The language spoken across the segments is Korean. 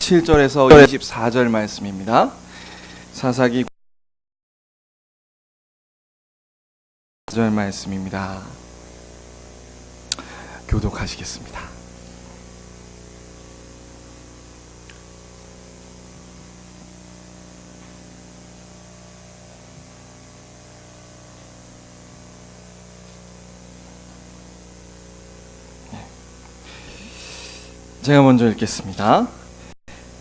27절에서 24절 말씀입니다. 사사기 4절 말씀입니다. 교독하시겠습니다. 제가 먼저 읽겠습니다.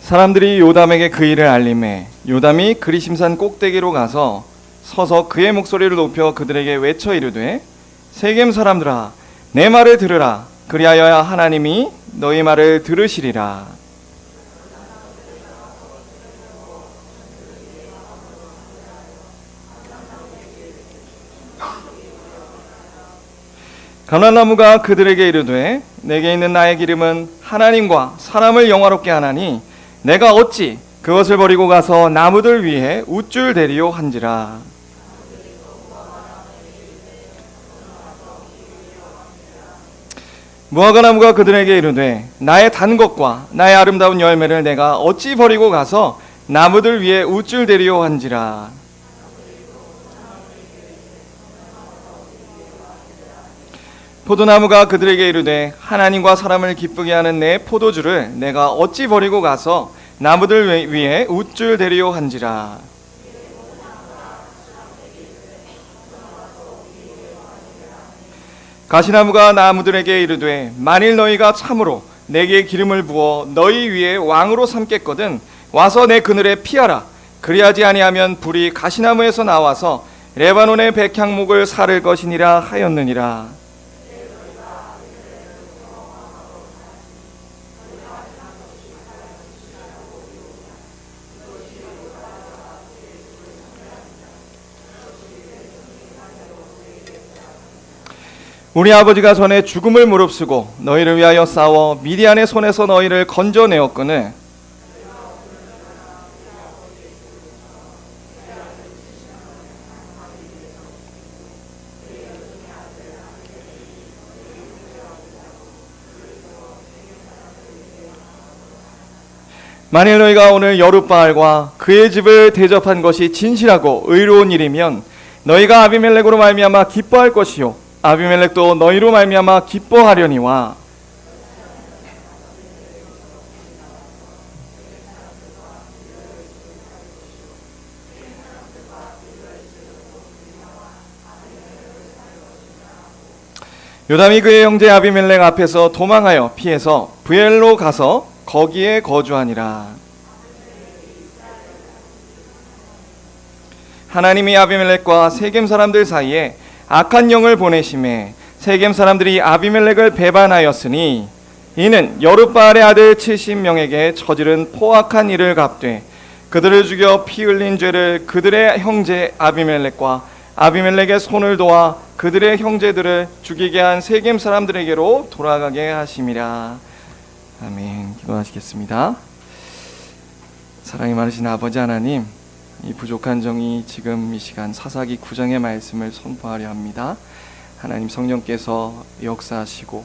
사람들이 요담에게 그 일을 알림해 요담이 그리심산 꼭대기로 가서 서서 그의 목소리를 높여 그들에게 외쳐 이르되 세겜 사람들아 내 말을 들으라. 그리하여야 하나님이 너희 말을 들으시리라. 감람나무가 그들에게 이르되 내게 있는 나의 기름은 하나님과 사람을 영화롭게 하나니 내가 어찌 그것을 버리고 가서 나무들 위에 우쭐 대리요 한지라. 무화과 나무가 그들에게 이르되 나의 단 것과 나의 아름다운 열매를 내가 어찌 버리고 가서 나무들 위에 우쭐 대리요 한지라. 포도나무가 그들에게 이르되 하나님과 사람을 기쁘게 하는 내 포도주를 내가 어찌 버리고 가서 나무들 위에 우쭐 대리요 한지라. 가시나무가 나무들에게 이르되 만일 너희가 참으로 내게 기름을 부어 너희 위에 왕으로 삼겠거든 와서 내 그늘에 피하라. 그리하지 아니하면 불이 가시나무에서 나와서 레바논의 백향목을 사를 것이니라 하였느니라. 우리 아버지가 전에 죽음을 무릅쓰고 너희를 위하여 싸워 미디안의 손에서 너희를 건져내었거늘 만일 너희가 오늘 여룻바알과 그의 집을 대접한 것이 진실하고 의로운 일이면 너희가 아비멜렉으로 말미암아 기뻐할 것이요 아비멜렉도 너희로 말미암아 기뻐하려니와. 요담이 그의 형제 아비멜렉 앞에서 도망하여 피해서 브엘로 가서 거기에 거주하니라. 하나님이 아비멜렉과 세겜 사람들 사이에 악한 영을 보내심에 세겜 사람들이 아비멜렉을 배반하였으니 이는 여룻바알의 아들 70명에게 저지른 포악한 일을 갚되 그들을 죽여 피 흘린 죄를 그들의 형제 아비멜렉과 아비멜렉의 손을 도와 그들의 형제들을 죽이게 한 세겜 사람들에게로 돌아가게 하심이라. 아멘. 기도하시겠습니다. 사랑이 많으신 아버지 하나님, 이 부족한 정이 지금 이 시간 사사기 9장의 말씀을 선포하려 합니다. 하나님 성령께서 역사하시고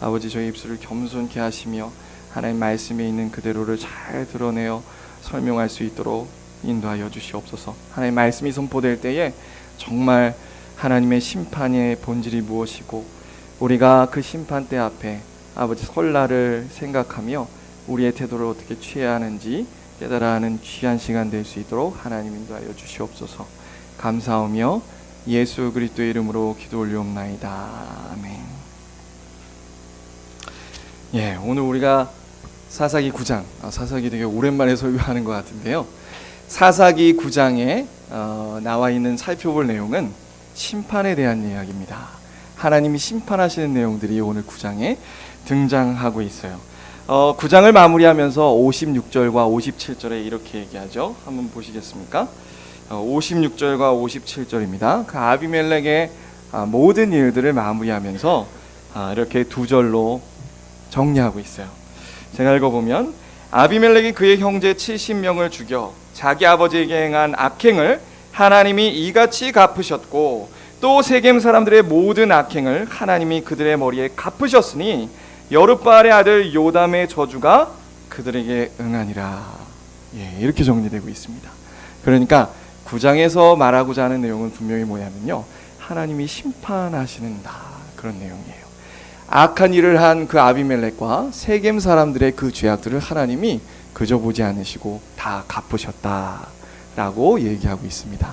아버지 저희 입술을 겸손케 하시며 하나님 말씀에 있는 그대로를 잘 드러내어 설명할 수 있도록 인도하여 주시옵소서. 하나님 말씀이 선포될 때에 정말 하나님의 심판의 본질이 무엇이고 우리가 그 심판대 앞에 아버지 설날을 생각하며 우리의 태도를 어떻게 취해야 하는지 깨달아 하는 귀한 시간 될 수 있도록 하나님 인도하여 주시옵소서. 감사하며 예수 그리스도의 이름으로 기도 올리옵나이다. 아멘. 예, 오늘 우리가 사사기 9장, 사사기 되게 오랜만에 설교하는 것 같은데요. 사사기 9장에 나와 있는 살펴볼 내용은 심판에 대한 이야기입니다. 하나님이 심판하시는 내용들이 오늘 9장에 등장하고 있어요. 9장을 마무리하면서 56절과 57절에 이렇게 얘기하죠. 한번 보시겠습니까? 56절과 57절입니다. 그 아비멜렉의 모든 일들을 마무리하면서 이렇게 두 절로 정리하고 있어요. 제가 읽어보면 아비멜렉이 그의 형제 70명을 죽여 자기 아버지에게 행한 악행을 하나님이 이같이 갚으셨고 또 세겜 사람들의 모든 악행을 하나님이 그들의 머리에 갚으셨으니 여룻바알의 아들 요담의 저주가 그들에게 응하니라. 이렇게 정리되고 있습니다. 그러니까 9장에서 말하고자 하는 내용은 분명히 뭐냐면요, 하나님이 심판하시는다, 그런 내용이에요. 악한 일을 한 그 아비멜렉과 세겜 사람들의 그 죄악들을 하나님이 그저 보지 않으시고 다 갚으셨다라고 얘기하고 있습니다.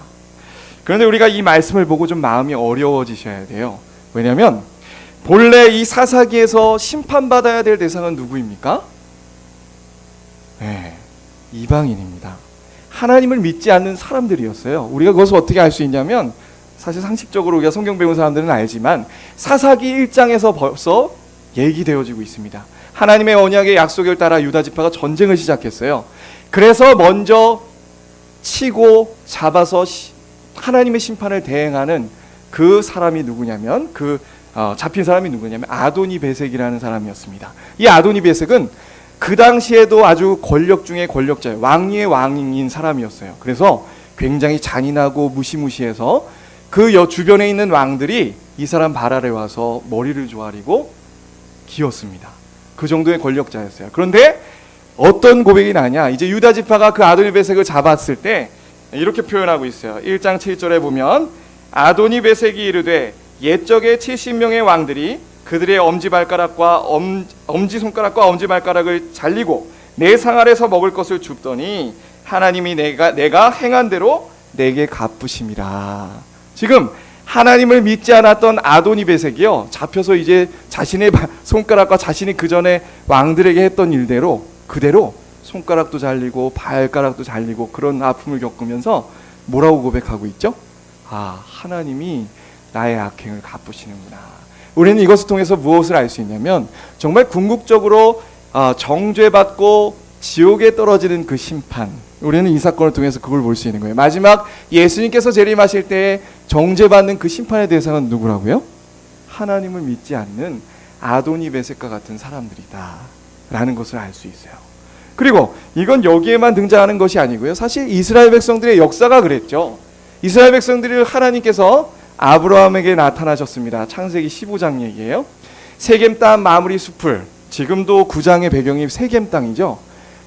그런데 우리가 이 말씀을 보고 좀 마음이 어려워지셔야 돼요. 왜냐하면 본래 이 사사기에서 심판받아야 될 대상은 누구입니까? 이방인입니다. 하나님을 믿지 않는 사람들이었어요. 우리가 그것을 어떻게 알 수 있냐면, 사실 상식적으로 우리가 성경 배운 사람들은 알지만 사사기 1장에서 벌써 얘기되어지고 있습니다. 하나님의 언약의 약속을 따라 유다 지파가 전쟁을 시작했어요. 그래서 먼저 치고 잡아서 하나님의 심판을 대행하는 그 사람이 누구냐면, 잡힌 사람이 누구냐면 아도니 베섹이라는 사람이었습니다. 이 아도니 베섹은 그 당시에도 아주 권력 중에 권력자예요. 왕위의 왕인 사람이었어요. 그래서 굉장히 잔인하고 무시무시해서 그 주변에 있는 왕들이 이 사람 발 아래 와서 머리를 조아리고 기었습니다. 그 정도의 권력자였어요. 그런데 어떤 고백이 나냐, 이제 유다 지파가 그 아도니 베섹을 잡았을 때 이렇게 표현하고 있어요. 1장 7절에 보면 아도니 베섹이 이르되 옛적에 70명의 왕들이 그들의 엄지발가락과 엄지손가락과 엄지발가락을 잘리고 내 상 아래서 먹을 것을 줍더니 하나님이 내가 행한 대로 내게 갚으심이라. 지금 하나님을 믿지 않았던 아도니 베섹이요, 잡혀서 이제 자신의 손가락과 자신이 그 전에 왕들에게 했던 일대로 그대로 손가락도 잘리고 발가락도 잘리고 그런 아픔을 겪으면서 뭐라고 고백하고 있죠? 하나님이 나의 악행을 갚으시는구나. 우리는 이것을 통해서 무엇을 알 수 있냐면, 정말 궁극적으로 정죄받고 지옥에 떨어지는 그 심판, 우리는 이 사건을 통해서 그걸 볼 수 있는 거예요. 마지막 예수님께서 재림하실 때 정죄받는 그 심판의 대상은 누구라고요? 하나님을 믿지 않는 아도니 베섹과 같은 사람들이다 라는 것을 알 수 있어요. 그리고 이건 여기에만 등장하는 것이 아니고요, 사실 이스라엘 백성들의 역사가 그랬죠. 이스라엘 백성들을 하나님께서 아브라함에게 나타나셨습니다. 창세기 15장 얘기예요. 세겜 땅 마무리 숲을, 지금도 9장의 배경이 세겜 땅이죠.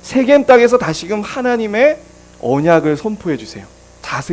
세겜 땅에서 다시금 하나님의 언약을 선포해 주세요.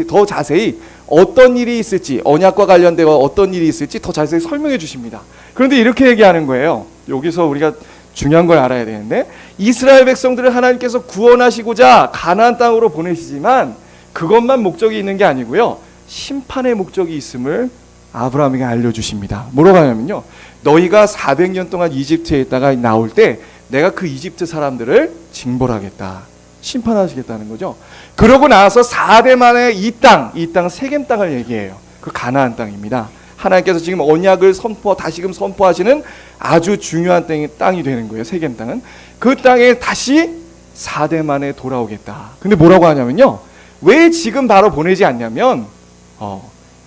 더 자세히 어떤 일이 있을지, 언약과 관련되어 어떤 일이 있을지 더 자세히 설명해 주십니다. 그런데 이렇게 얘기하는 거예요. 여기서 우리가 중요한 걸 알아야 되는데, 이스라엘 백성들을 하나님께서 구원하시고자 가나안 땅으로 보내시지만 그것만 목적이 있는 게 아니고요, 심판의 목적이 있음을 아브라함에게 알려주십니다. 뭐라고 하냐면요, 너희가 400년 동안 이집트에 있다가 나올 때 내가 그 이집트 사람들을 징벌하겠다, 심판하시겠다는 거죠. 그러고 나서 4대 만에 이 땅 세겜 땅을 얘기해요. 그 가나안 땅입니다. 하나님께서 지금 언약을 다시금 선포하시는 아주 중요한 땅이 되는 거예요. 세겜 땅은 그 땅에 다시 4대 만에 돌아오겠다. 근데 뭐라고 하냐면요, 왜 지금 바로 보내지 않냐면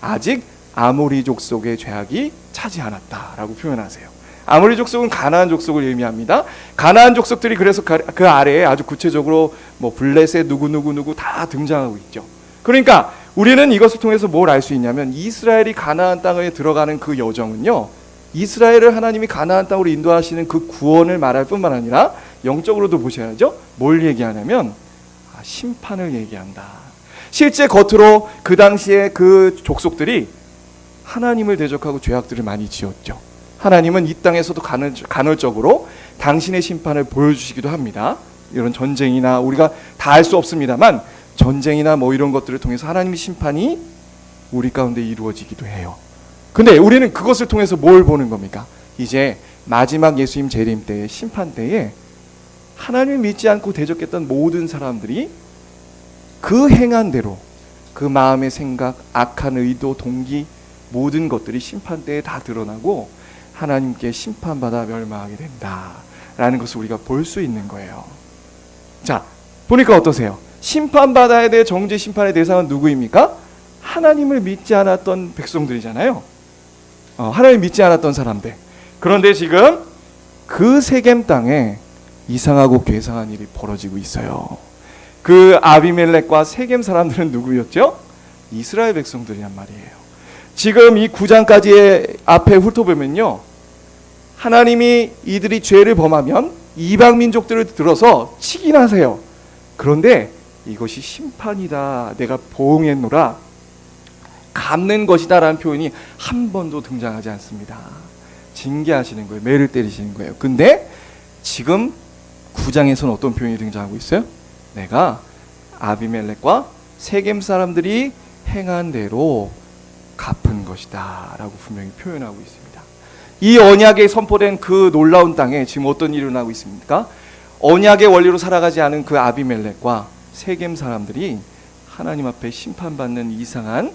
아직 아모리 족속의 죄악이 차지 않았다라고 표현하세요. 아모리 족속은 가나안 족속을 의미합니다. 가나안 족속들이 그래서 그 아래에 아주 구체적으로 블레셋 누구 다 등장하고 있죠. 그러니까 우리는 이것을 통해서 뭘 알 수 있냐면, 이스라엘이 가나안 땅에 들어가는 그 여정은요, 이스라엘을 하나님이 가나안 땅으로 인도하시는 그 구원을 말할 뿐만 아니라 영적으로도 보셔야죠. 뭘 얘기하냐면 심판을 얘기한다. 실제 겉으로 그 당시에 그 족속들이 하나님을 대적하고 죄악들을 많이 지었죠. 하나님은 이 땅에서도 간헐적으로 당신의 심판을 보여주시기도 합니다. 이런 전쟁이나, 우리가 다 알 수 없습니다만 전쟁이나 이런 것들을 통해서 하나님의 심판이 우리 가운데 이루어지기도 해요. 근데 우리는 그것을 통해서 뭘 보는 겁니까? 이제 마지막 예수님 재림 때의 심판 때에 하나님을 믿지 않고 대적했던 모든 사람들이 그 행한 대로 그 마음의 생각, 악한 의도, 동기, 모든 것들이 심판 때에 다 드러나고 하나님께 심판받아 멸망하게 된다라는 것을 우리가 볼 수 있는 거예요. 자, 보니까 어떠세요? 심판받아야 될 정죄 심판의 대상은 누구입니까? 하나님을 믿지 않았던 백성들이잖아요. 하나님 믿지 않았던 사람들. 그런데 지금 그 세겜 땅에 이상하고 괴상한 일이 벌어지고 있어요. 그 아비멜렉과 세겜 사람들은 누구였죠? 이스라엘 백성들이란 말이에요. 지금 이 9장까지의 앞에 훑어보면요, 하나님이 이들이 죄를 범하면 이방 민족들을 들어서 치긴 하세요. 그런데 이것이 심판이다, 내가 보응했노라, 갚는 것이다 라는 표현이 한 번도 등장하지 않습니다. 징계하시는 거예요. 매를 때리시는 거예요. 근데 지금 9장에서는 어떤 표현이 등장하고 있어요? 내가 아비멜렉과 세겜 사람들이 행한 대로 갚은 것이다 라고 분명히 표현하고 있습니다. 이 언약에 선포된 그 놀라운 땅에 지금 어떤 일이 일어나고 있습니까? 언약의 원리로 살아가지 않은 그 아비멜렉과 세겜 사람들이 하나님 앞에 심판받는 이상한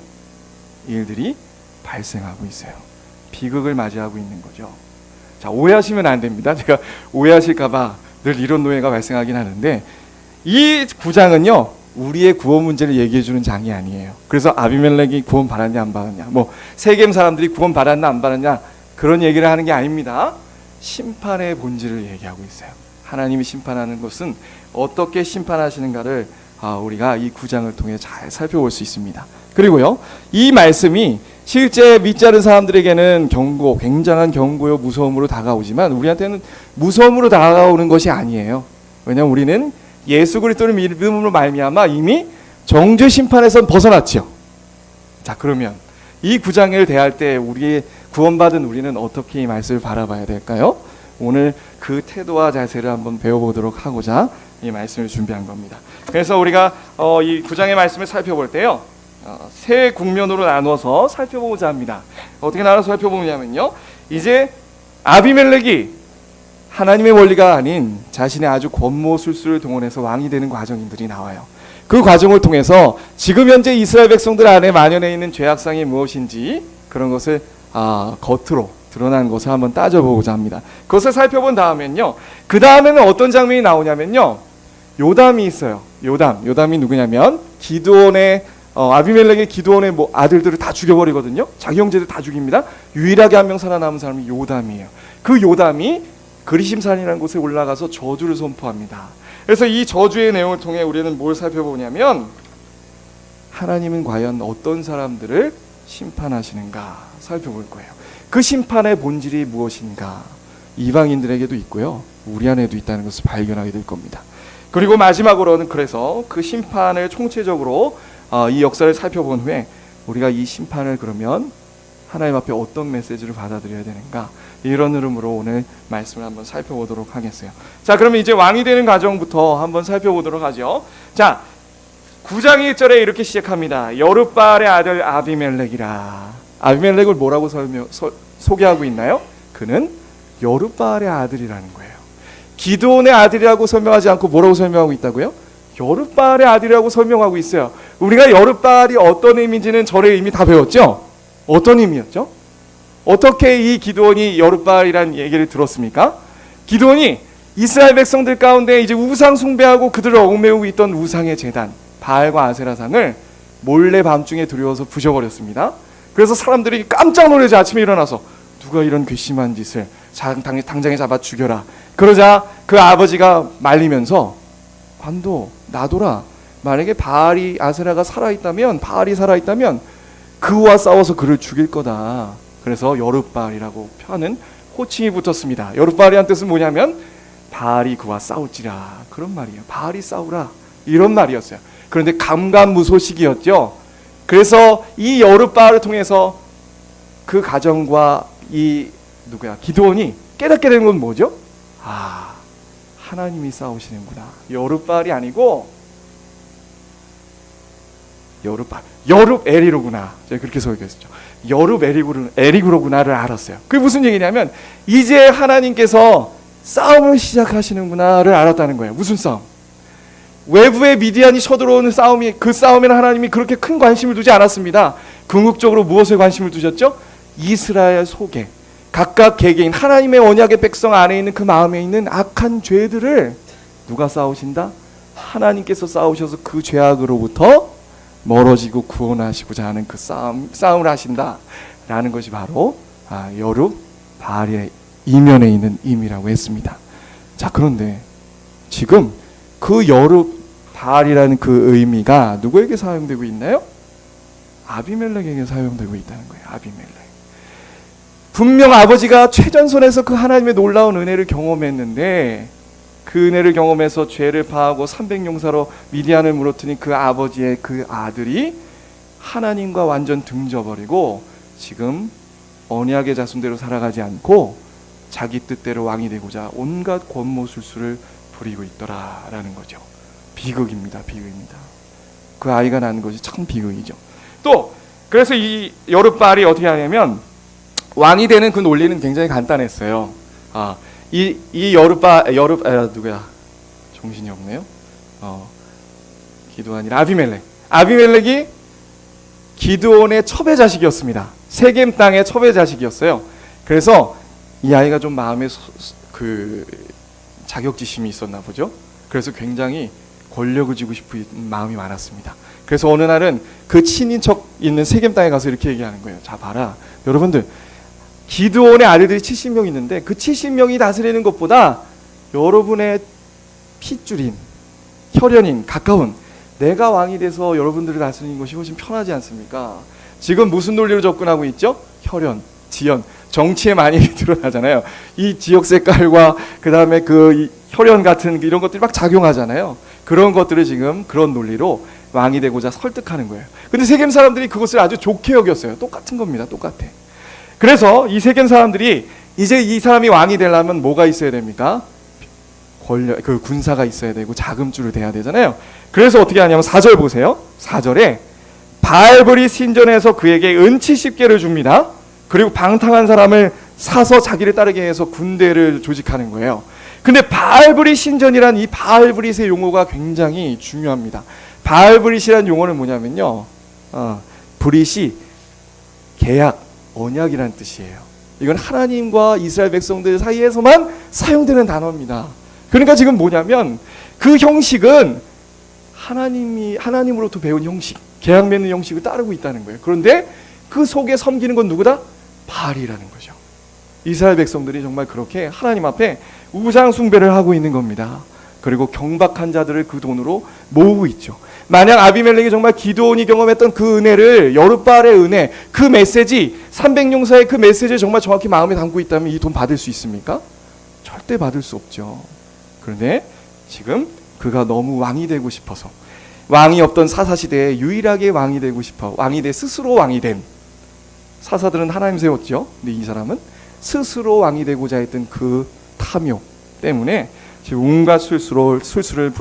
일들이 발생하고 있어요. 비극을 맞이하고 있는 거죠. 자, 오해하시면 안 됩니다. 제가 오해하실까봐 늘 이런 오해가 발생하긴 하는데, 이 9장은요 우리의 구원 문제를 얘기해주는 장이 아니에요. 그래서 아비멜렉이 구원 받았냐 안 받았냐, 뭐 세겜 사람들이 구원 받았나 안 받았냐, 그런 얘기를 하는 게 아닙니다. 심판의 본질을 얘기하고 있어요. 하나님이 심판하는 것은 어떻게 심판하시는가를 우리가 이 9장을 통해 잘 살펴볼 수 있습니다. 그리고요, 이 말씀이 실제 믿지 않은 사람들에게는 경고, 굉장한 경고요, 무서움으로 다가오지만 우리한테는 무서움으로 다가오는 것이 아니에요. 왜냐하면 우리는 예수 그리스도를 믿음으로 말미암아 이미 정죄 심판에선 벗어났죠. 자, 그러면 이 9장을 대할 때 우리의 구원받은 우리는 어떻게 이 말씀을 바라봐야 될까요? 오늘 그 태도와 자세를 한번 배워보도록 하고자 이 말씀을 준비한 겁니다. 그래서 우리가 이 9장의 말씀을 살펴볼 때요, 세 국면으로 나누어서 살펴보고자 합니다. 어떻게 나눠서 살펴보냐면요, 이제 아비멜렉이 하나님의 원리가 아닌 자신의 아주 권모술수를 동원해서 왕이 되는 과정들이 나와요. 그 과정을 통해서 지금 현재 이스라엘 백성들 안에 만연해 있는 죄악상이 무엇인지, 그런 것을 겉으로 드러난 것을 한번 따져보고자 합니다. 그것을 살펴본 다음엔요, 그 다음에는 어떤 장면이 나오냐면요, 요담이 있어요. 요담이 누구냐면 기드온의 아비멜렉의 기드온의 아들들을 다 죽여버리거든요. 자기 형제들 다 죽입니다. 유일하게 한 명 살아남은 사람이 요담이에요. 그 요담이 그리심산이라는 곳에 올라가서 저주를 선포합니다. 그래서 이 저주의 내용을 통해 우리는 뭘 살펴보냐면, 하나님은 과연 어떤 사람들을 심판하시는가 살펴볼 거예요. 그 심판의 본질이 무엇인가, 이방인들에게도 있고요, 우리 안에도 있다는 것을 발견하게 될 겁니다. 그리고 마지막으로는 그래서 그 심판을 총체적으로 이 역사를 살펴본 후에 우리가 이 심판을 그러면 하나님 앞에 어떤 메시지를 받아들여야 되는가, 이런 흐름으로 오늘 말씀을 한번 살펴보도록 하겠어요. 자, 그러면 이제 왕이 되는 과정부터 한번 살펴보도록 하죠. 자, 9장 1절에 이렇게 시작합니다. 여룻바알의 아들 아비멜렉이라. 아비멜렉을 뭐라고 소개하고 있나요? 그는 여룻바알의 아들이라는 거예요. 기드온의 아들이라고 설명하지 않고 뭐라고 설명하고 있다고요? 여룻바알의 아들이라고 설명하고 있어요. 우리가 여룻바알이 어떤 의미인지는 전에 이미 다 배웠죠? 어떤 의미였죠? 어떻게 이 기드온이 여룻바알이라는 얘기를 들었습니까? 기드온이 이스라엘 백성들 가운데 이제 우상 숭배하고 그들을 얽매우고 있던 우상의 제단 바알과 아세라상을 몰래 밤중에 들여서 부셔버렸습니다. 그래서 사람들이 깜짝 놀라서 아침에 일어나서 누가 이런 괘씸한 짓을, 당장에 잡아 죽여라. 그러자 그 아버지가 말리면서, 관도 놔둬라. 만약에 바알이 아세라가 살아있다면, 바알이 살아있다면 그와 싸워서 그를 죽일 거다. 그래서 여룻바알이라고 하는 호칭이 붙었습니다. 여룻바알이란 뜻은 뭐냐면 바알이 그와 싸울지라, 그런 말이에요. 바알이 싸우라, 이런 말이었어요. 그런데 감감무소식이었죠. 그래서 이 여룻바알을 통해서 그 가정과 이 기드온이 깨닫게 된 건 뭐죠? 하나님이 싸우시는구나. 여룻바알이 아니고 여룹에리로구나. 제가 그렇게 소개했었죠. 여룹에리구로구나를 알았어요. 그게 무슨 얘기냐면 이제 하나님께서 싸움을 시작하시는구나를 알았다는 거예요. 무슨 싸움? 외부의 미디안이 쳐들어오는 싸움이, 그 싸움에는 하나님이 그렇게 큰 관심을 두지 않았습니다. 궁극적으로 무엇에 관심을 두셨죠? 이스라엘 속에 각각 개개인 하나님의 언약의 백성 안에 있는 그 마음에 있는 악한 죄들을 누가 싸우신다? 하나님께서 싸우셔서 그 죄악으로부터 멀어지고 구원하시고자 하는 그 싸움을 하신다라는 것이 바로 여룻바알의 이면에 있는 의미라고 했습니다. 자, 그런데 지금 그 여룻바알이라는 그 의미가 누구에게 사용되고 있나요? 아비멜렉에게 사용되고 있다는 거예요. 아비멜렉. 분명 아버지가 최전선에서 그 하나님의 놀라운 은혜를 경험했는데 그 은혜를 경험해서 죄를 파하고 300용사로 미디안을 무너뜨린 그 아버지의 그 아들이 하나님과 완전 등져버리고 지금 언약의 자손대로 살아가지 않고 자기 뜻대로 왕이 되고자 온갖 권모술수를 부리고 있더라라는 거죠. 비극입니다. 비극입니다. 그 아이가 낳은 것이 참 비극이죠. 또 그래서 이 여룻바알이 어떻게 하냐면 왕이 되는 그 논리는 굉장히 간단했어요. 이 누구야? 정신이 없네요. 기드온이 아비멜렉이 기드온의 첩의 자식이었습니다. 세겜 땅의 첩의 자식이었어요. 그래서 이 아이가 좀 마음에 그 자격지심이 있었나 보죠. 그래서 굉장히 권력을 쥐고 싶은 마음이 많았습니다. 그래서 어느 날은 그 친인척 있는 세겜 땅에 가서 이렇게 얘기하는 거예요. 자 봐라, 여러분들 기드온의 아들들이 70명 있는데 그 70명이 다스리는 것보다 여러분의 핏줄인, 혈연인, 가까운 내가 왕이 돼서 여러분들을 다스리는 것이 훨씬 편하지 않습니까? 지금 무슨 논리로 접근하고 있죠? 혈연, 지연, 정치에 많이 드러나잖아요. 이 지역 색깔과 그 다음에 그 혈연 같은 이런 것들이 막 작용하잖아요. 그런 것들을 지금 그런 논리로 왕이 되고자 설득하는 거예요. 근데 세겜 사람들이 그것을 아주 좋게 여겼어요. 똑같은 겁니다. 똑같아. 그래서 이 세겜 사람들이 이제 이 사람이 왕이 되려면 뭐가 있어야 됩니까? 그 군사가 있어야 되고 자금줄을 대야 되잖아요. 그래서 어떻게 하냐면 4절 보세요. 4절에 바알브리 신전에서 그에게 은 70개를 줍니다. 그리고 방탕한 사람을 사서 자기를 따르게 해서 군대를 조직하는 거예요. 근데 바알브리 신전이란 이 바알브릿의 용어가 굉장히 중요합니다. 바알브릿이라는 용어는 뭐냐면요, 브릿이 계약, 언약이라는 뜻이에요. 이건 하나님과 이스라엘 백성들 사이에서만 사용되는 단어입니다. 그러니까 지금 뭐냐면 그 형식은 하나님으로부터 배운 형식, 계약 맺는 형식을 따르고 있다는 거예요. 그런데 그 속에 섬기는 건 누구다? 바알이라는 거죠. 이스라엘 백성들이 정말 그렇게 하나님 앞에 우상 숭배를 하고 있는 겁니다. 그리고 경박한 자들을 그 돈으로 모으고 있죠. 만약 아비멜렉이 정말 기드온이 경험했던 그 은혜를, 여룻바알의 은혜, 그 메시지, 300용사의 그 메시지를 정말 정확히 마음에 담고 있다면 이 돈 받을 수 있습니까? 절대 받을 수 없죠. 그런데 지금 그가 너무 왕이 되고 싶어서, 왕이 없던 사사시대에 유일하게 왕이 되고 싶어, 스스로 왕이 된, 사사들은 하나님 세웠죠. 근데 이 사람은 스스로 왕이 되고자 했던 그 탐욕 때문에 지금 온갖 술수를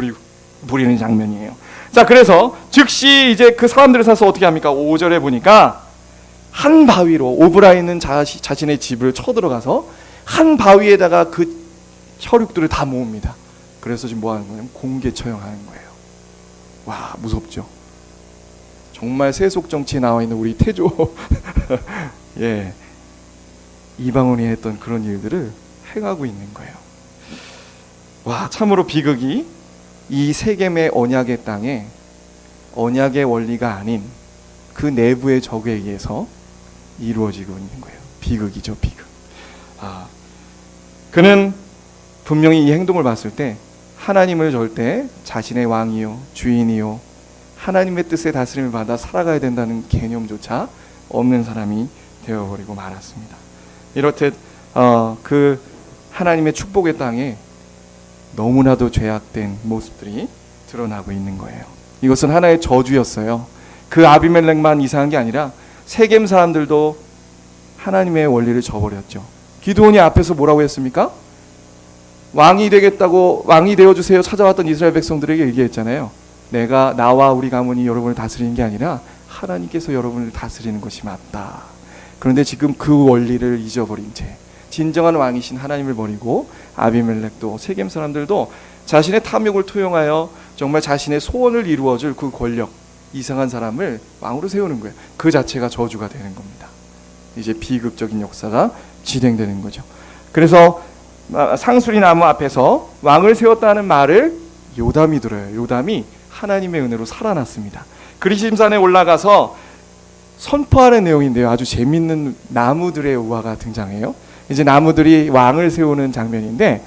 부리는 장면이에요. 자, 그래서 즉시 이제 그 사람들을 사서 어떻게 합니까? 5절에 보니까 한 바위로, 오브라에 있는 자신의 집을 쳐들어가서 한 바위에다가 그 혈육들을 다 모읍니다. 그래서 지금 뭐 하는 거냐면 공개 처형하는 거예요. 와, 무섭죠? 정말 세속 정치에 나와 있는 우리 태조 예, 이방원이 했던 그런 일들을 행하고 있는 거예요. 와, 참으로 비극이 이 세겜의 언약의 땅에 언약의 원리가 아닌 그 내부의 적에 의해서 이루어지고 있는 거예요. 비극이죠, 비극. 그는 분명히 이 행동을 봤을 때 하나님을 절대 자신의 왕이요, 주인이요, 하나님의 뜻의 다스림을 받아 살아가야 된다는 개념조차 없는 사람이 되어버리고 말았습니다. 이렇듯 그 하나님의 축복의 땅에 너무나도 죄악된 모습들이 드러나고 있는 거예요. 이것은 하나의 저주였어요. 그 아비멜렉만 이상한 게 아니라 세겜 사람들도 하나님의 원리를 저버렸죠. 기드온이 앞에서 뭐라고 했습니까? 왕이 되겠다고, 왕이 되어주세요 찾아왔던 이스라엘 백성들에게 얘기했잖아요. 나와 우리 가문이 여러분을 다스리는 게 아니라 하나님께서 여러분을 다스리는 것이 맞다. 그런데 지금 그 원리를 잊어버린 채 진정한 왕이신 하나님을 버리고 아비멜렉도 세겜 사람들도 자신의 탐욕을 투영하여 정말 자신의 소원을 이루어줄 그 권력, 이상한 사람을 왕으로 세우는 거예요. 그 자체가 저주가 되는 겁니다. 이제 비극적인 역사가 진행되는 거죠. 그래서 상수리 나무 앞에서 왕을 세웠다는 말을 요담이 들어요. 요담이 하나님의 은혜로 살아났습니다. 그리심산에 올라가서 선포하는 내용인데요. 아주 재밌는 나무들의 우화가 등장해요. 이제 나무들이 왕을 세우는 장면인데,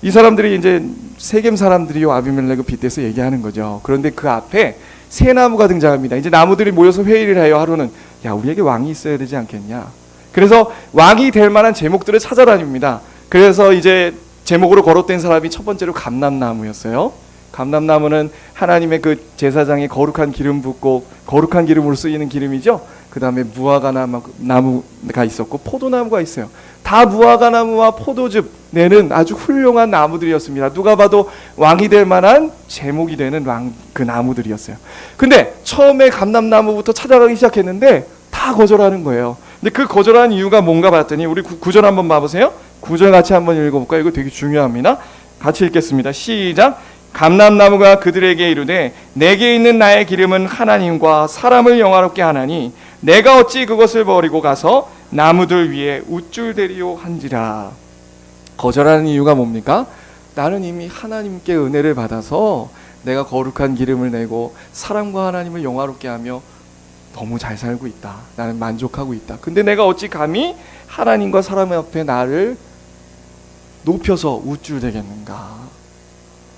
이 사람들이 이제 세겜 사람들이요 아비멜렉을 빗대서 얘기하는 거죠. 그런데 그 앞에 새 나무가 등장합니다. 이제 나무들이 모여서 회의를 해요. 하루는 야, 우리에게 왕이 있어야 되지 않겠냐. 그래서 왕이 될 만한 제목들을 찾아다닙니다. 그래서 이제 제목으로 거론된 사람이 첫 번째로 감람나무였어요. 감람나무는 하나님의 그 제사장에 거룩한 기름 붓고 거룩한 기름으로 쓰이는 기름이죠. 그 다음에 무화과 나무가 있었고 포도나무가 있어요. 다 무화과 나무와 포도즙 내는 아주 훌륭한 나무들이었습니다. 누가 봐도 왕이 될 만한 제목이 되는 그 나무들이었어요. 근데 처음에 감람나무부터 찾아가기 시작했는데 다 거절하는 거예요. 근데 그 거절하는 이유가 뭔가 봤더니 우리 구절 한번 봐보세요. 구절 같이 한번 읽어볼까요? 이거 되게 중요합니다. 같이 읽겠습니다. 시작. 감람나무가 그들에게 이르되 내게 있는 나의 기름은 하나님과 사람을 영화롭게 하나니 내가 어찌 그것을 버리고 가서 나무들 위에 우쭐대리요 한지라. 거절하는 이유가 뭡니까? 나는 이미 하나님께 은혜를 받아서 내가 거룩한 기름을 내고 사람과 하나님을 영화롭게 하며 너무 잘 살고 있다. 나는 만족하고 있다. 근데 내가 어찌 감히 하나님과 사람 앞에 나를 높여서 우쭐대겠는가?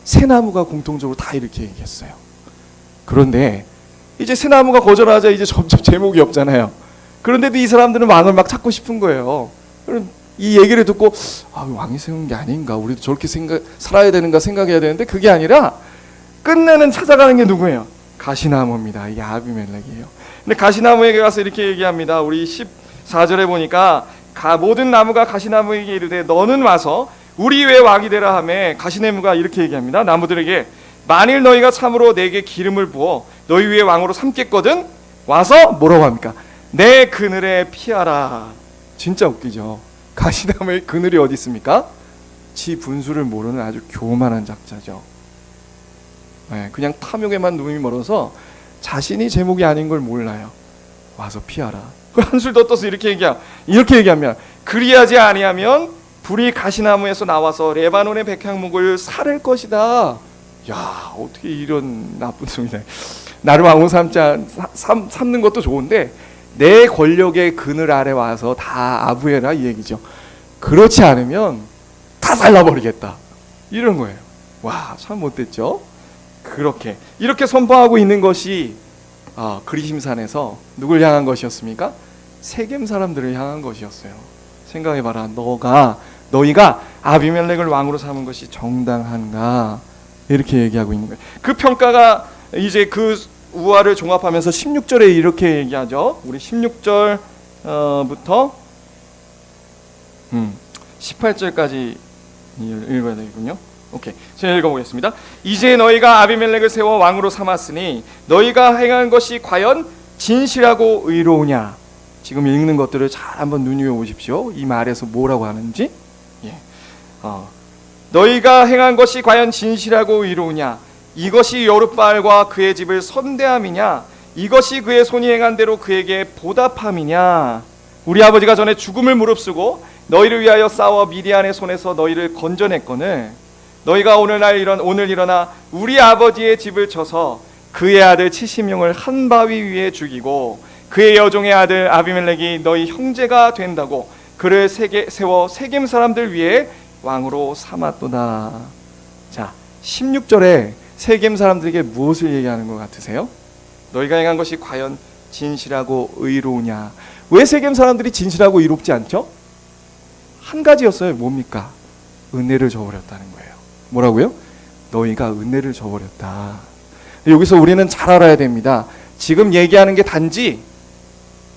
새 나무가 공통적으로 다 이렇게 얘기했어요. 그런데 이제 새 나무가 거절하자 이제 점점 제목이 없잖아요. 그런데도 이 사람들은 왕을 막 찾고 싶은 거예요. 그럼 이 얘기를 듣고 왕이 세운 게 아닌가? 우리도 저렇게 살아야 되는가 생각해야 되는데 그게 아니라 끝내는 찾아가는 게 누구예요? 가시나무입니다. 이게 아비멜렉이에요. 근데 가시나무에게 가서 이렇게 얘기합니다. 우리 14절에 보니까 모든 나무가 가시나무에게 이르되 너는 와서 우리 외 왕이 되라 하매 가시나무가 이렇게 얘기합니다. 나무들에게 만일 너희가 참으로 내게 기름을 부어 너희 위에 왕으로 삼겠거든 와서 뭐라고 합니까? 내 그늘에 피하라. 진짜 웃기죠. 가시나무의 그늘이 어디 있습니까? 지 분수를 모르는 아주 교만한 작자죠. 네, 그냥 탐욕에만 눈이 멀어서 자신이 제목이 아닌 걸 몰라요. 와서 피하라. 한술 더 떠서 이렇게 얘기하면 그리하지 아니하면 불이 가시나무에서 나와서 레바논의 백향목을 사를 것이다. 야, 어떻게 이런 나쁜 소리네. 나를 왕으로 삼는 것도 좋은데 내 권력의 그늘 아래 와서 다 아부해라 이 얘기죠. 그렇지 않으면 다 잘라버리겠다. 이런 거예요. 와, 참 못됐죠? 이렇게 선포하고 있는 것이 그리심산에서 누굴 향한 것이었습니까? 세겜 사람들을 향한 것이었어요. 생각해봐라. 너희가 아비멜렉을 왕으로 삼은 것이 정당한가? 이렇게 얘기하고 있는 거예요. 그 평가가 이제 그 우화를 종합하면서 16절에 이렇게 얘기하죠. 우리 16절부터 18절까지 읽어야 되겠군요. 오케이, 제가 읽어보겠습니다. 이제 너희가 아비멜렉을 세워 왕으로 삼았으니 너희가 행한 것이 과연 진실하고 의로우냐? 지금 읽는 것들을 잘 한번 눈여겨보십시오. 이 말에서 뭐라고 하는지. 너희가 행한 것이 과연 진실하고 의로우냐? 이것이 여룻바알과 그의 집을 선대함이냐? 이것이 그의 손이 행한 대로 그에게 보답함이냐? 우리 아버지가 전에 죽음을 무릅쓰고 너희를 위하여 싸워 미디안의 손에서 너희를 건져냈거늘 너희가 오늘 일어나 우리 아버지의 집을 쳐서 그의 아들 70명을 한 바위 위에 죽이고 그의 여종의 아들 아비멜렉이 너희 형제가 된다고 그를 세워 세겜 사람들 위에 왕으로 삼았도다. 자, 16절에 세겜 사람들에게 무엇을 얘기하는 것 같으세요? 너희가 행한 것이 과연 진실하고 의로우냐? 왜 세겜 사람들이 진실하고 의롭지 않죠? 한 가지였어요. 뭡니까? 은혜를 저버렸다는 거예요. 뭐라고요? 너희가 은혜를 저버렸다. 여기서 우리는 잘 알아야 됩니다. 지금 얘기하는 게 단지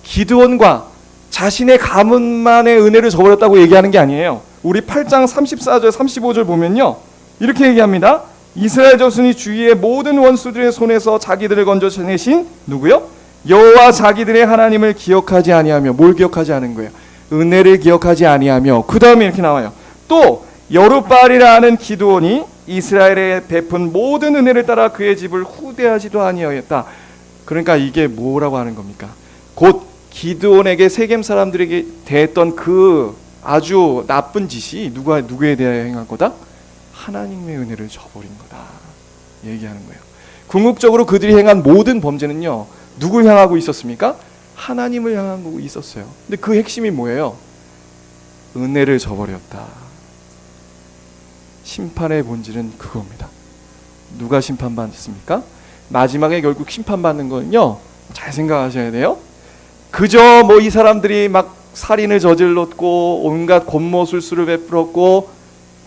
기드온과 자신의 가문만의 은혜를 저버렸다고 얘기하는 게 아니에요. 우리 8장 34절 35절 보면요, 이렇게 얘기합니다. 이스라엘 자손이 주위의 모든 원수들의 손에서 자기들을 건져내신 누구요? 여호와 자기들의 하나님을 기억하지 아니하며. 뭘 기억하지 않은 거예요? 은혜를 기억하지 아니하며. 그 다음에 이렇게 나와요. 또 여룻바알이라 하는 기드온이 이스라엘에 베푼 모든 은혜를 따라 그의 집을 후대하지도 아니하였다. 그러니까 이게 뭐라고 하는 겁니까? 곧 기드온에게 세겜 사람들에게 대했던 그 아주 나쁜 짓이 누구에 대하여 행한 거다? 하나님의 은혜를 저버린 거다 얘기하는 거예요. 궁극적으로 그들이 행한 모든 범죄는요, 누굴 향하고 있었습니까? 하나님을 향하고 있었어요. 근데 그 핵심이 뭐예요? 은혜를 저버렸다. 심판의 본질은 그겁니다. 누가 심판받습니까? 마지막에 결국 심판받는 거는요, 잘 생각하셔야 돼요. 그저 이 사람들이 막 살인을 저질렀고 온갖 권모술수를 베풀었고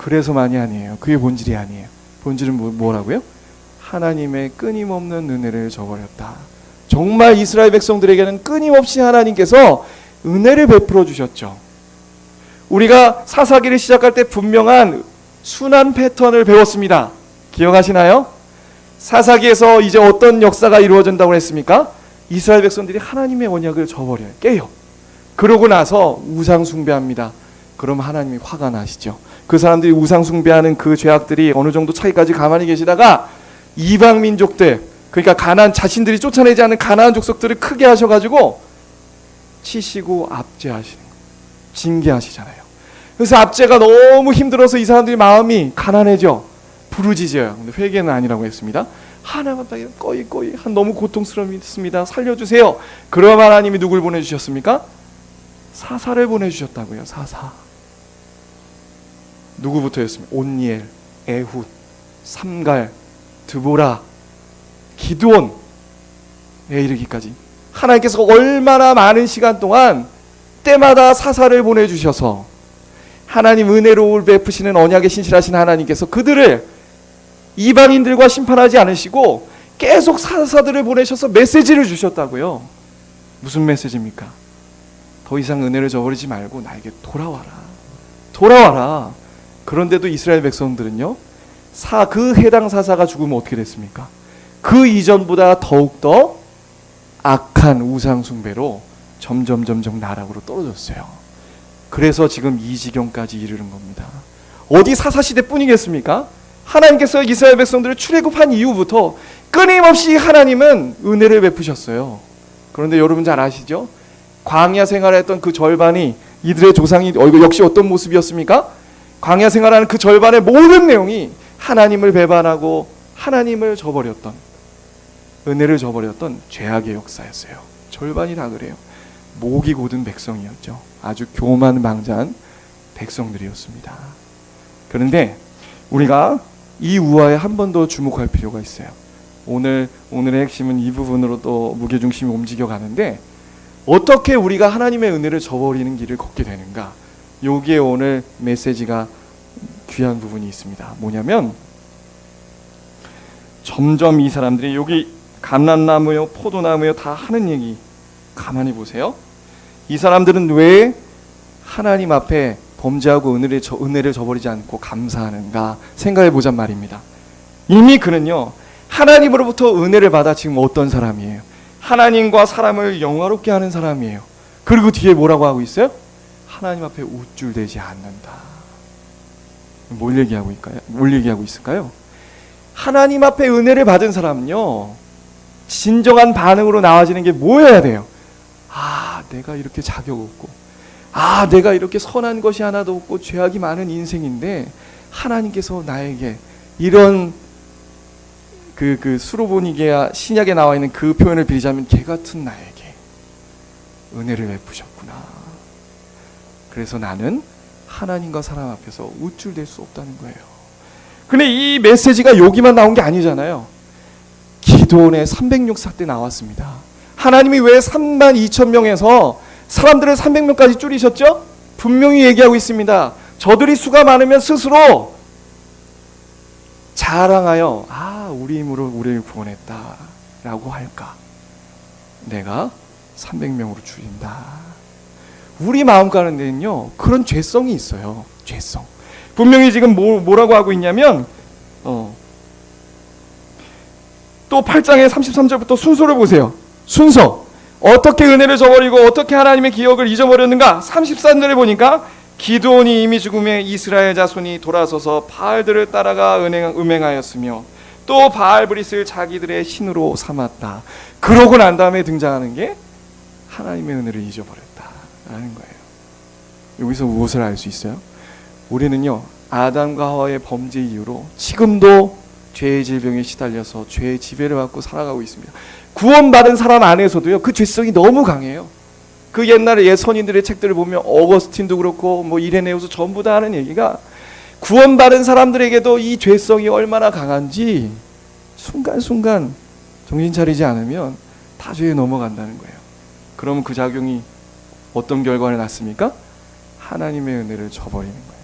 그래서만이 아니에요. 그게 본질이 아니에요. 본질은 뭐라고요? 하나님의 끊임없는 은혜를 저버렸다. 정말 이스라엘 백성들에게는 끊임없이 하나님께서 은혜를 베풀어 주셨죠. 우리가 사사기를 시작할 때 분명한 순환 패턴을 배웠습니다. 기억하시나요? 사사기에서 이제 어떤 역사가 이루어진다고 했습니까? 이스라엘 백성들이 하나님의 언약을 저버려요. 깨요. 그러고 나서 우상 숭배합니다. 그럼 하나님이 화가 나시죠. 그 사람들이 우상 숭배하는 그 죄악들이 어느 정도 차이까지 가만히 계시다가 이방 민족들, 그러니까 가나안, 자신들이 쫓아내지 않은 가나안 족속들을 크게 하셔가지고 치시고 압제하시는 거예요. 징계하시잖아요. 그래서 압제가 너무 힘들어서 이 사람들이 마음이 가난해져 부르짖어요. 근데 회개는 아니라고 했습니다. 하나님 앞에 꺼이 너무 고통스럽습니다. 살려주세요. 그럼 하나님이 누굴 보내주셨습니까? 사사를 보내주셨다고요. 사사. 누구부터였습니까? 온니엘, 에훗, 삼갈, 드보라, 기드온에 이르기까지 하나님께서 얼마나 많은 시간 동안 때마다 사사를 보내주셔서 하나님 은혜로 베푸시는 언약에 신실하신 하나님께서 그들을 이방인들과 심판하지 않으시고 계속 사사들을 보내셔서 메시지를 주셨다고요. 무슨 메시지입니까? 더 이상 은혜를 저버리지 말고 나에게 돌아와라. 그런데도 이스라엘 백성들은요, 그 해당 사사가 죽으면 어떻게 됐습니까? 그 이전보다 더욱더 악한 우상 숭배로 점점 나락으로 떨어졌어요. 그래서 지금 이 지경까지 이르는 겁니다. 어디 사사시대뿐이겠습니까? 하나님께서 이스라엘 백성들을 출애굽한 이후부터 끊임없이 하나님은 은혜를 베푸셨어요. 그런데 여러분 잘 아시죠? 광야 생활했던 그 절반이 이들의 조상이 역시 어떤 모습이었습니까? 광야 생활하는 그 절반의 모든 내용이 하나님을 배반하고 하나님을 저버렸던, 은혜를 저버렸던 죄악의 역사였어요. 절반이 다 그래요. 목이 곧은 백성이었죠. 아주 교만방자한 백성들이었습니다. 그런데 우리가 이 우화에 한 번 더 주목할 필요가 있어요. 오늘의 핵심은 이 부분으로 또 무게중심이 움직여 가는데, 어떻게 우리가 하나님의 은혜를 저버리는 길을 걷게 되는가? 여기에 오늘 메시지가 귀한 부분이 있습니다. 뭐냐면 점점 이 사람들이 여기 감람나무요 포도나무요 다 하는 얘기 가만히 보세요. 이 사람들은 왜 하나님 앞에 범죄하고 은혜를 저버리지 않고 감사하는가 생각해 보잔 말입니다. 이미 그는요, 하나님으로부터 은혜를 받아 지금 어떤 사람이에요? 하나님과 사람을 영화롭게 하는 사람이에요. 그리고 뒤에 뭐라고 하고 있어요? 하나님 앞에 우쭐대지 않는다. 뭘 얘기하고 있을까요? 하나님 앞에 은혜를 받은 사람은요, 진정한 반응으로 나와지는 게 뭐여야 돼요? 내가 이렇게 자격 없고, 내가 이렇게 선한 것이 하나도 없고 죄악이 많은 인생인데 하나님께서 나에게 이런 수로보니게야 신약에 나와 있는 그 표현을 빌리자면 개 같은 나에게 은혜를 베푸셨구나. 그래서 나는 하나님과 사람 앞에서 우쭐댈 수 없다는 거예요. 근데 이 메시지가 여기만 나온 게 아니잖아요. 기드온의 306사 때 나왔습니다. 하나님이 왜 32,000명에서 사람들을 300명까지 줄이셨죠? 분명히 얘기하고 있습니다. 저들이 수가 많으면 스스로 자랑하여 우리 힘으로 우리를 구원했다 라고 할까? 내가 300명으로 줄인다. 우리 마음 가는 데는요, 그런 죄성이 있어요. 죄성. 분명히 지금 뭐라고 하고 있냐면 또 8장의 33절부터 순서를 보세요. 순서. 어떻게 은혜를 저버리고 어떻게 하나님의 기억을 잊어버렸는가? 33절에 보니까 기드온이 이미 죽음에 이스라엘 자손이 돌아서서 바알들을 따라가 음행하였으며 또 바알브릿을 자기들의 신으로 삼았다. 그러고 난 다음에 등장하는 게 하나님의 은혜를 잊어버렸다라는 거예요. 여기서 무엇을 알 수 있어요? 우리는요, 아담과 하와의 범죄 이후로 지금도 죄의 질병에 시달려서 죄의 지배를 받고 살아가고 있습니다. 구원받은 사람 안에서도요, 그 죄성이 너무 강해요. 그 옛날에 예선인들의 책들을 보면 어거스틴도 그렇고 이레네우스 전부 다 하는 얘기가, 구원받은 사람들에게도 이 죄성이 얼마나 강한지 순간순간 정신 차리지 않으면 다 죄에 넘어간다는 거예요. 그러면 그 작용이 어떤 결과를 낳습니까? 하나님의 은혜를 저버리는 거예요.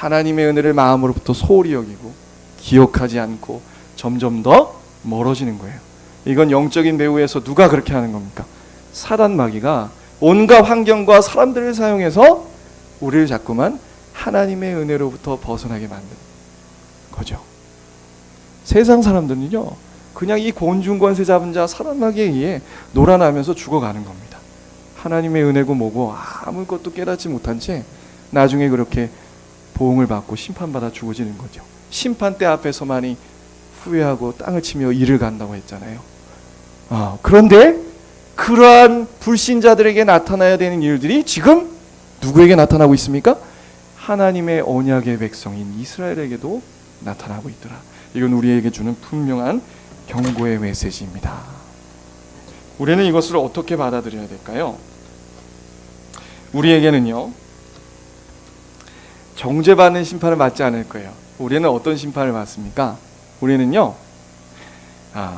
하나님의 은혜를 마음으로부터 소홀히 여기고 기억하지 않고 점점 더 멀어지는 거예요. 이건 영적인 배후에서 누가 그렇게 하는 겁니까? 사단 마귀가 온갖 환경과 사람들을 사용해서 우리를 자꾸만 하나님의 은혜로부터 벗어나게 만드는 거죠. 세상 사람들은요, 그냥 이 곤충 권세 잡은 자 사단 마귀에 의해 놀아나면서 죽어가는 겁니다. 하나님의 은혜고 뭐고 아무것도 깨닫지 못한 채 나중에 그렇게 보응을 받고 심판받아 죽어지는 거죠. 심판대 앞에서만이 후회하고 땅을 치며 이를 간다고 했잖아요. 그런데 그러한 불신자들에게 나타나야 되는 일들이 지금 누구에게 나타나고 있습니까? 하나님의 언약의 백성인 이스라엘에게도 나타나고 있더라. 이건 우리에게 주는 분명한 경고의 메시지입니다. 우리는 이것을 어떻게 받아들여야 될까요? 우리에게는요, 정죄받는 심판을 받지 않을 거예요. 우리는 어떤 심판을 받습니까? 우리는요,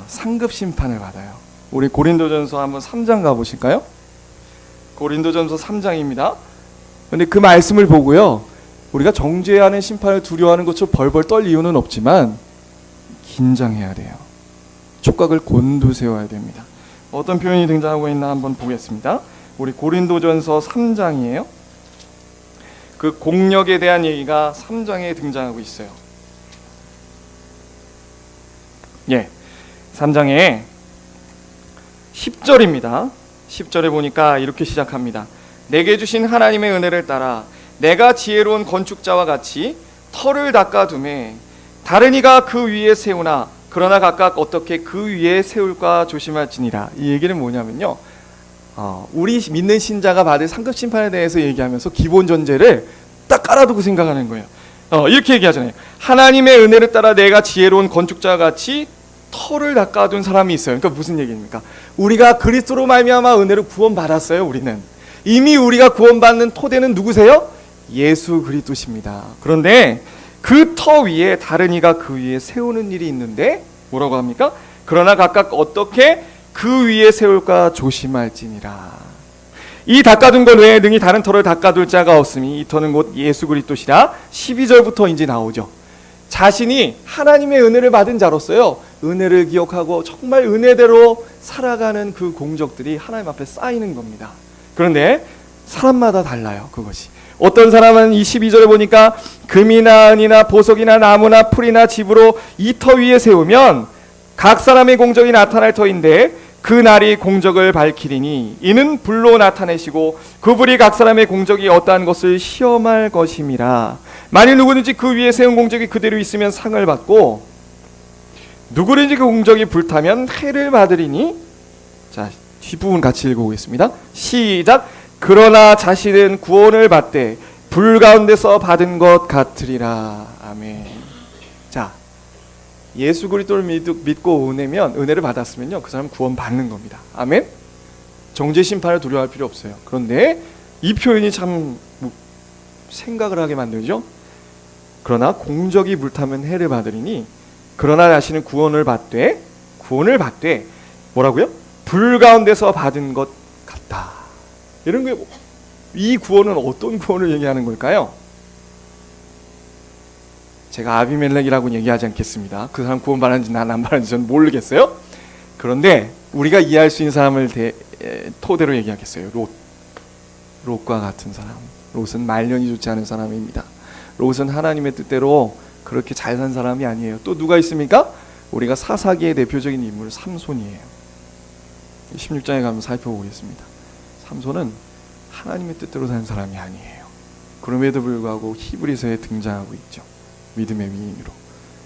상급 심판을 받아요. 우리 고린도전서 한번 3장 가보실까요? 고린도전서 3장입니다. 근데 그 말씀을 보고요, 우리가 정죄하는 심판을 두려워하는 것처럼 벌벌 떨 이유는 없지만 긴장해야 돼요. 촉각을 곤두세워야 됩니다. 어떤 표현이 등장하고 있나 한번 보겠습니다. 우리 고린도전서 3장이에요. 그 공력에 대한 얘기가 3장에 등장하고 있어요. 3장에 10절입니다. 10절에 보니까 이렇게 시작합니다. 내게 주신 하나님의 은혜를 따라 내가 지혜로운 건축자와 같이 터를 닦아두매 다른 이가 그 위에 세우나 그러나 각각 어떻게 그 위에 세울까 조심할지니라. 이 얘기는 뭐냐면요, 우리 믿는 신자가 받을 상급 심판에 대해서 얘기하면서 기본 전제를 딱 깔아두고 생각하는 거예요. 이렇게 얘기하잖아요. 하나님의 은혜를 따라 내가 지혜로운 건축자와 같이 터를 닦아둔 사람이 있어요. 그러니까 무슨 얘기입니까? 우리가 그리스도로 말미암아 은혜를 구원받았어요. 우리는 이미 우리가 구원받는 토대는 누구세요? 예수 그리스도십니다. 그런데 그 터 위에 다른 이가 그 위에 세우는 일이 있는데 뭐라고 합니까? 그러나 각각 어떻게 그 위에 세울까 조심할지니라. 이 닦아둔 것 외에 능히 다른 터를 닦아둘 자가 없으니 이 터는 곧 예수 그리스도시라. 12절부터 이제 나오죠. 자신이 하나님의 은혜를 받은 자로서요, 은혜를 기억하고 정말 은혜대로 살아가는 그 공적들이 하나님 앞에 쌓이는 겁니다. 그런데 사람마다 달라요. 그것이 어떤 사람은 이 12절에 보니까 금이나 은이나 보석이나 나무나 풀이나 집으로 이 터 위에 세우면 각 사람의 공적이 나타날 터인데 그 날이 공적을 밝히리니 이는 불로 나타내시고 그 불이 각 사람의 공적이 어떠한 것을 시험할 것임이라. 만일 누구든지 그 위에 세운 공적이 그대로 있으면 상을 받고 누구든지 그 공적이 불타면 해를 받으리니. 자, 뒷부분 같이 읽어보겠습니다. 시작. 그러나 자신은 구원을 받되 불 가운데서 받은 것 같으리라. 아멘. 자, 예수 그리스도를 믿고 은혜를 받았으면요, 그 사람 구원 받는 겁니다. 아멘. 정죄 심판을 두려워할 필요 없어요. 그런데 이 표현이 참 생각을 하게 만들죠. 그러나 공적이 불타면 해를 받으리니 그러나 자신은 구원을 받되 뭐라고요? 불 가운데서 받은 것 같다. 이런 게, 이 구원은 어떤 구원을 얘기하는 걸까요? 제가 아비멜렉이라고 얘기하지 않겠습니다. 그 사람 구원 받았는지 난 안 받았는지 저는 모르겠어요. 그런데 우리가 이해할 수 있는 사람을 토대로 얘기하겠어요. 롯과 같은 사람. 롯은 말년이 좋지 않은 사람입니다. 롯은 하나님의 뜻대로 그렇게 잘 산 사람이 아니에요. 또 누가 있습니까? 우리가 사사기의 대표적인 인물 삼손이에요. 16장에 가면 살펴보겠습니다. 삼손은 하나님의 뜻대로 산 사람이 아니에요. 그럼에도 불구하고 히브리서에 등장하고 있죠. 믿음의 위인으로.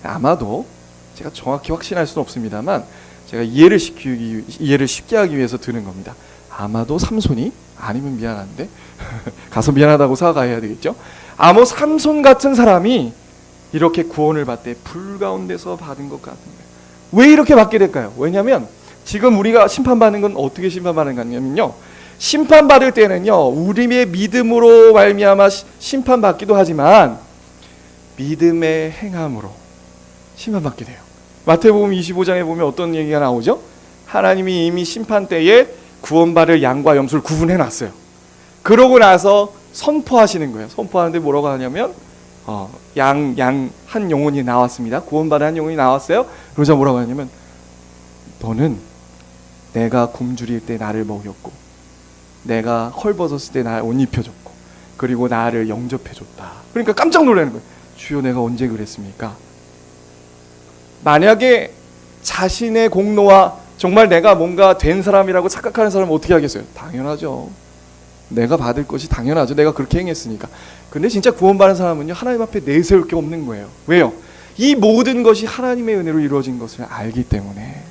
아마도 제가 정확히 확신할 수는 없습니다만 제가 이해를 쉽게 하기 위해서 드는 겁니다. 아마도 삼손이, 아니면 미안한데 가서 미안하다고 사과해야 되겠죠. 아마 삼손 같은 사람이 이렇게 구원을 받되 불 가운데서 받은 것 같은 거예요. 왜 이렇게 받게 될까요? 왜냐하면 지금 우리가 심판받는 건 어떻게 심판받는 거냐면요, 심판받을 때는요, 우리의 믿음으로 말미암아 심판받기도 하지만 믿음의 행함으로 심판받게 돼요. 마태복음 25장에 보면 어떤 얘기가 나오죠? 하나님이 이미 심판 때에 구원받을 양과 염소를 구분해 놨어요. 그러고 나서 선포하시는 거예요. 선포하는데 뭐라고 하냐면 한 영혼이 나왔습니다. 구원받은 한 영혼이 나왔어요. 그러자 뭐라고 하냐면, 너는 내가 굶주릴 때 나를 먹였고, 내가 헐벗었을 때 나를 옷 입혀줬고, 그리고 나를 영접해줬다. 그러니까 깜짝 놀라는 거예요. 주여, 내가 언제 그랬습니까? 만약에 자신의 공로와 정말 내가 뭔가 된 사람이라고 착각하는 사람은 어떻게 하겠어요? 당연하죠. 내가 받을 것이 당연하죠. 내가 그렇게 행했으니까. 근데 진짜 구원받은 사람은요, 하나님 앞에 내세울 게 없는 거예요. 왜요? 이 모든 것이 하나님의 은혜로 이루어진 것을 알기 때문에.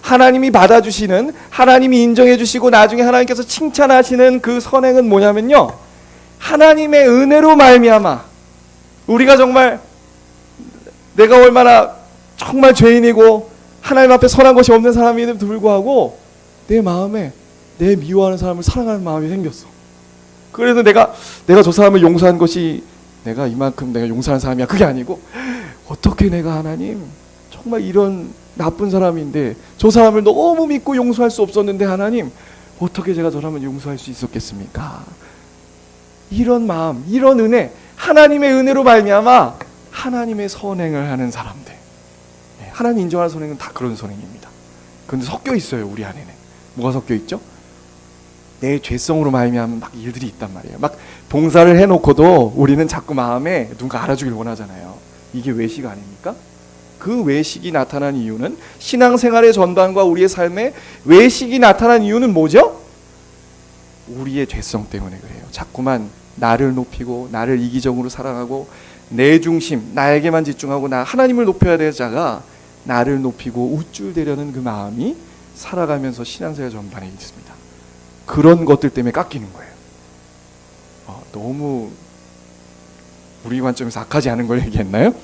하나님이 받아주시는, 하나님이 인정해 주시고 나중에 하나님께서 칭찬하시는 그 선행은 뭐냐면요, 하나님의 은혜로 말미암아 우리가 정말 내가 얼마나 정말 죄인이고 하나님 앞에 선한 것이 없는 사람임에도 불구하고 내 마음에 내 미워하는 사람을 사랑하는 마음이 생겼어. 그래서 내가 저 사람을 용서한 것이 내가 이만큼 내가 용서하는 사람이야, 그게 아니고, 어떻게 내가 하나님 정말 이런 나쁜 사람인데 저 사람을 너무 믿고 용서할 수 없었는데 하나님 어떻게 제가 저 사람을 용서할 수 있었겠습니까? 이런 마음, 이런 은혜, 하나님의 은혜로 말미암아 하나님의 선행을 하는 사람들, 하나님 인정하는 선행은 다 그런 선행입니다. 그런데 섞여 있어요. 우리 안에는 뭐가 섞여 있죠? 내 죄성으로 말미암은 막 일들이 있단 말이에요. 막 봉사를 해놓고도 우리는 자꾸 마음에 누군가 알아주길 원하잖아요. 이게 외식 아닙니까? 그 외식이 나타난 이유는, 신앙생활의 전반과 우리의 삶에 외식이 나타난 이유는 뭐죠? 우리의 죄성 때문에 그래요. 자꾸만 나를 높이고 나를 이기적으로 사랑하고 내 중심, 나에게만 집중하고 나 하나님을 높여야 될 자가 나를 높이고 우쭐대려는 그 마음이 살아가면서 신앙생활 전반에 있습니다. 그런 것들 때문에 깎이는 거예요. 너무 우리 관점에서 악하지 않은 걸 얘기했나요?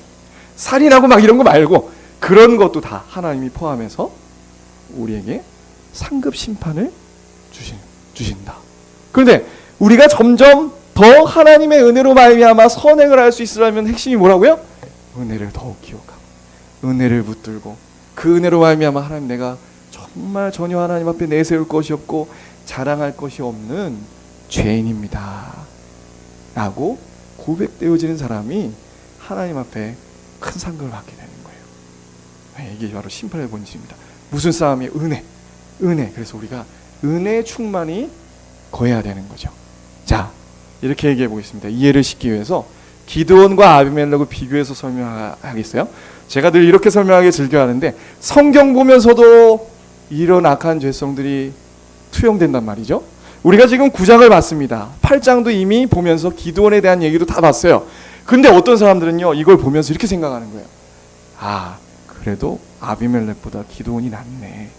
살인하고 막 이런 거 말고 그런 것도 다 하나님이 포함해서 우리에게 상급 심판을 주신다. 그런데 우리가 점점 더 하나님의 은혜로 말미암아 선행을 할 수 있으려면 핵심이 뭐라고요? 은혜를 더욱 기억하고 은혜를 붙들고, 그 은혜로 말미암아 하나님, 내가 정말 전혀 하나님 앞에 내세울 것이 없고 자랑할 것이 없는 죄인입니다 라고 고백되어지는 사람이 하나님 앞에 큰 상급을 받게 되는 거예요. 이게 바로 심판의 본질입니다. 무슨 싸움이에요? 은혜. 그래서 우리가 은혜 충만이 거해야 되는 거죠. 자, 이렇게 얘기해 보겠습니다. 이해를 쉽기 위해서 기드온과 아비멜렉을 비교해서 설명하겠어요. 제가 늘 이렇게 설명하기 즐겨하는데, 성경 보면서도 이런 악한 죄성들이 투영된단 말이죠. 우리가 지금 9장을 봤습니다. 8장도 이미 보면서 기드온에 대한 얘기도 다 봤어요. 근데 어떤 사람들은요, 이걸 보면서 이렇게 생각하는 거예요. 아, 그래도 아비멜렉보다 기드온이 낫네.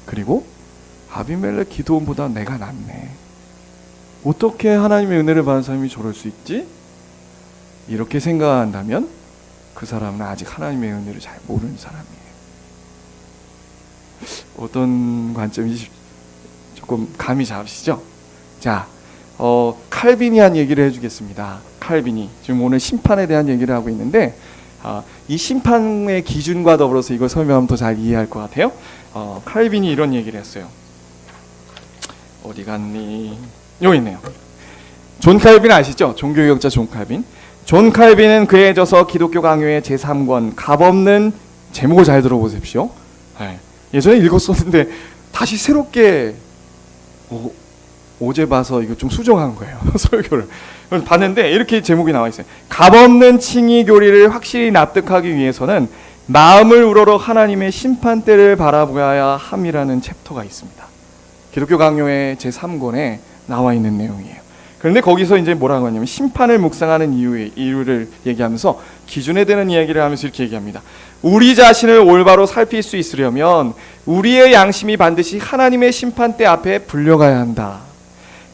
그리고 아비멜렉 기드온보다 내가 낫네. 어떻게 하나님의 은혜를 받은 사람이 저럴 수 있지? 이렇게 생각한다면 그 사람은 아직 하나님의 은혜를 잘 모르는 사람이에요. 어떤 관점인지 조금 감이 잡으시죠? 자, 칼빈이 한 얘기를 해주겠습니다. 칼빈이 지금 오늘 심판에 대한 얘기를 하고 있는데, 이 심판의 기준과 더불어서 이걸 설명하면 더 잘 이해할 것 같아요. 칼빈이 이런 얘기를 했어요. 어디 갔니? 여기 있네요. 존 칼빈 아시죠? 종교개혁자 존 칼빈. 존 칼빈은 그에 져서 기독교 강요의 제3권 값없는, 제목을 잘 들어보십시오. 예전에 읽었었는데 다시 새롭게 어제 봐서 이거 좀 수정한 거예요. 설교를 봤는데 이렇게 제목이 나와 있어요. 값없는 칭의 교리를 확실히 납득하기 위해서는 마음을 우러러 하나님의 심판대를 바라보아야 함이라는 챕터가 있습니다. 기독교 강요의 제3권에 나와 있는 내용이에요. 그런데 거기서 이제 뭐라고 하냐면, 심판을 묵상하는 이유를 얘기하면서 기준에 대한 이야기를 하면서 이렇게 얘기합니다. 우리 자신을 올바로 살필 수 있으려면 우리의 양심이 반드시 하나님의 심판대 앞에 불려가야 한다.